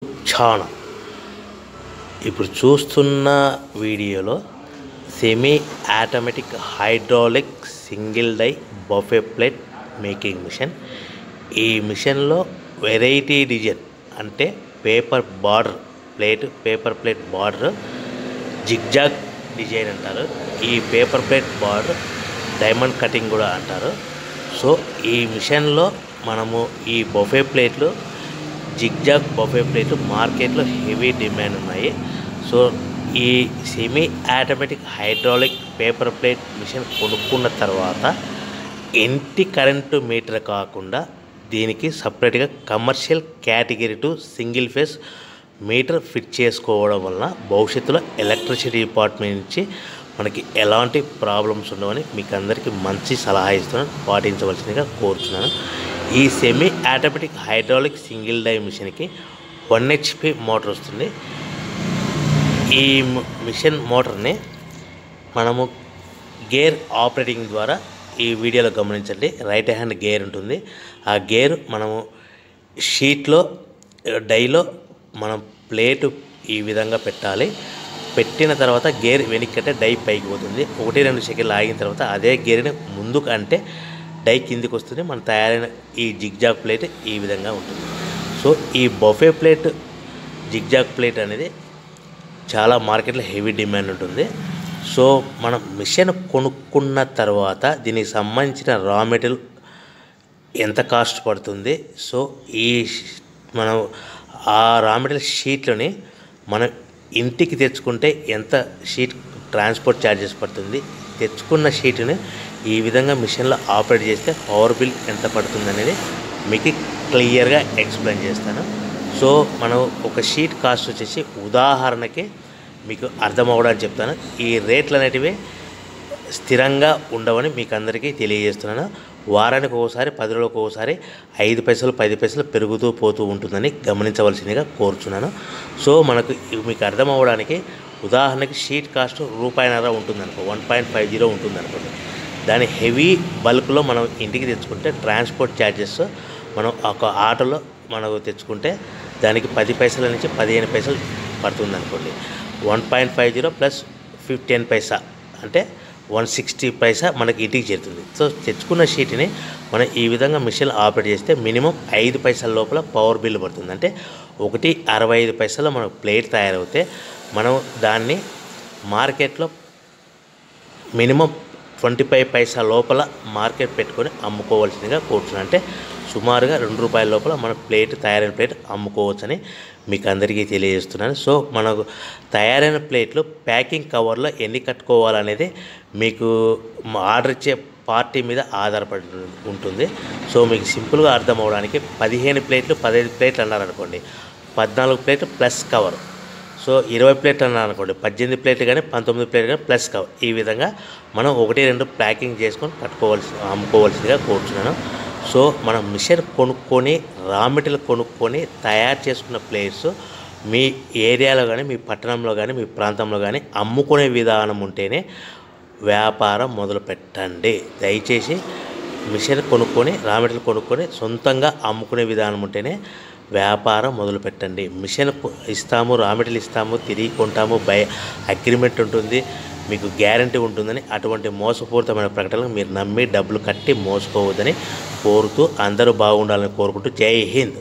Channel ఇప్పుడు చూస్తున్న వీడియోలో semi automatic hydraulic single die buffet plate making machine. ఈ మిషన్లో వెరైటీ డిజైన్ అంటే paper plate border zigzag design అంటారు. ఈ paper plate border diamond cutting కూడా అంటారు. సో ఈ మిషన్లో మనము ఈ బఫే ప్లేట్లు జిగ్జాగ్ బఫే ప్లేట్లు మార్కెట్లో హెవీ డిమాండ్ ఉన్నాయి. సో ఈ semi automatic hydraulic paper plate machine కొనుక్కున్న తర్వాత ఇంటి కరెంటు మీటర్ కాకుండా దీనికి సపరేట్గా commercial category to single phase meter fit చేసుకోవడం వలన భవిష్యత్తులో ఎలక్ట్రిసిటీ డిపార్ట్మెంట్ నుంచి మనకి ఎలాంటి ప్రాబ్లమ్స్ ఉండవని మీకు అందరికీ మంచి సలహా ఇస్తున్నాను, పాటించవలసిందిగా కోరుతున్నాను. ఈ semi automatic hydraulic single die మిషన్కి 1 HP మోటార్ వస్తుంది. ఈ మిషన్ మోటార్ని మనము గేర్ ఆపరేటింగ్ ద్వారా ఈ వీడియోలో గమనించండి. రైట్ హ్యాండ్ గేర్ ఉంటుంది. ఆ గేర్ మనము షీట్లో డైలో మనం ప్లేటు ఈ విధంగా పెట్టాలి. పెట్టిన తర్వాత గేర్ వెనక్కంటే డై పైకి పోతుంది. 1-2 సెకండ్లు ఆగిన తర్వాత అదే గేర్ని ముందుకు అంటే డై కిందికి వస్తుంది. మన తయారైన ఈ జిగ్జాగ్ ప్లేట్ ఈ విధంగా ఉంటుంది. సో ఈ బఫే ప్లేట్ జిగ్జాగ్ ప్లేట్ అనేది చాలా మార్కెట్లో హెవీ డిమాండ్ ఉంటుంది. సో మనం మిషన్ కొనుక్కున్న తర్వాత దీనికి సంబంధించిన రా మెటీరియల్ ఎంత కాస్ట్ పడుతుంది, సో ఈ మనం ఆ రా మెటీరియల్ షీట్లని మనం ఇంటికి తెచ్చుకుంటే ఎంత షీట్ ట్రాన్స్పోర్ట్ ఛార్జెస్ పడుతుంది, తెచ్చుకున్న షీట్ని ఈ విధంగా మిషన్లో ఆపరేట్ చేస్తే పవర్ బిల్ ఎంత పడుతుంది అనేది మీకు క్లియర్గా ఎక్స్ప్లెయిన్ చేస్తాను. సో మనం ఒక షీట్ కాస్ట్ వచ్చేసి ఉదాహరణకి మీకు అర్థం అవ్వడానికి చెప్తాను. ఈ రేట్లు అనేటివి స్థిరంగా ఉండవని మీకు అందరికీ తెలియజేస్తున్నాను. వారానికి ఒకసారి 10 రోజులకు ఒకసారి 5 పైసలు 10 పైసలు పెరుగుతూ పోతూ ఉంటుందని గమనించవలసిందిగా కోరుచున్నాను. సో మనకు మీకు అర్థం అవ్వడానికి ఉదాహరణకి షీట్ కాస్ట్ ₹1.50 ఉంటుందనుకో, 1.50 ఉంటుందనుకోండి. దాని హెవీ బల్క్లో మనం ఇంటికి తెచ్చుకుంటే ట్రాన్స్పోర్ట్ ఛార్జెస్ మనం ఒక ఆటోలో మనకు తెచ్చుకుంటే దానికి 10 పైసల నుంచి 15 పైసలు పడుతుంది అనుకోండి. 1.50 ప్లస్ 10 పైసా అంటే 160 పైసా మనకి ఇంటికి చేరుతుంది. సో తెచ్చుకున్న షీట్ని మనం ఈ విధంగా మిషన్ ఆపరేట్ చేస్తే మినిమం 5 పైసల లోపల పవర్ బిల్ పడుతుంది. అంటే 1.65 పైసలు మనకు ప్లేట్ తయారవుతే మనం దాన్ని మార్కెట్లో మినిమం 25 పైసా లోపల మార్కెట్ పెట్టుకొని అమ్ముకోవాల్సిందిగా కోరుతున్నాను. అంటే సుమారుగా ₹2 లోపల మన ప్లేట్ తయారైన ప్లేట్ అమ్ముకోవచ్చని మీకు అందరికీ తెలియజేస్తున్నాను. సో మనకు తయారైన ప్లేట్లు ప్యాకింగ్ కవర్లో ఎన్ని కట్టుకోవాలనేది మీకు ఆర్డర్ ఇచ్చే పార్టీ మీద ఆధారపడి ఉంటుంది. సో మీకు సింపుల్గా అర్థం అవ్వడానికి 15 ప్లేట్లు 15 ప్లేట్లు అన్నారనుకోండి, 14 ప్లేట్లు ప్లస్ కవర్. సో 20 ప్లేట్లు అన్నారనుకోండి, 18 ప్లేట్లు కానీ 19 ప్లేట్లు కానీ ప్లస్ కవర్. ఈ విధంగా మనం 1-2 ప్యాకింగ్ చేసుకొని అమ్ముకోవాల్సిందిగా కోరుతున్నాను. సో మనం మిషన్ కొనుక్కొని రా మెటీరియల్ కొనుక్కొని తయారు చేసుకున్న ప్లేట్స్ మీ ఏరియాలో కానీ మీ పట్టణంలో కానీ మీ ప్రాంతంలో కానీ అమ్ముకునే విధానం ఉంటేనే వ్యాపారం మొదలు పెట్టండి. దయచేసి మిషన్ కొనుక్కొని రా మెటీరియల్ కొనుక్కొని సొంతంగా అమ్ముకునే విధానం ఉంటేనే వ్యాపారం మొదలు పెట్టండి. మిషన్ ఇస్తాము, రా మెటీరియల్ ఇస్తాము, తిరిగి కొంటాము, అగ్రిమెంట్ ఉంటుంది, మీకు గ్యారంటీ ఉంటుందని అటువంటి మోసపూరితమైన ప్రకటనలు మీరు నమ్మి డబ్బులు కట్టి మోసపోవద్దని కోరుతూ అందరూ బాగుండాలని కోరుకుంటూ జై హింద్.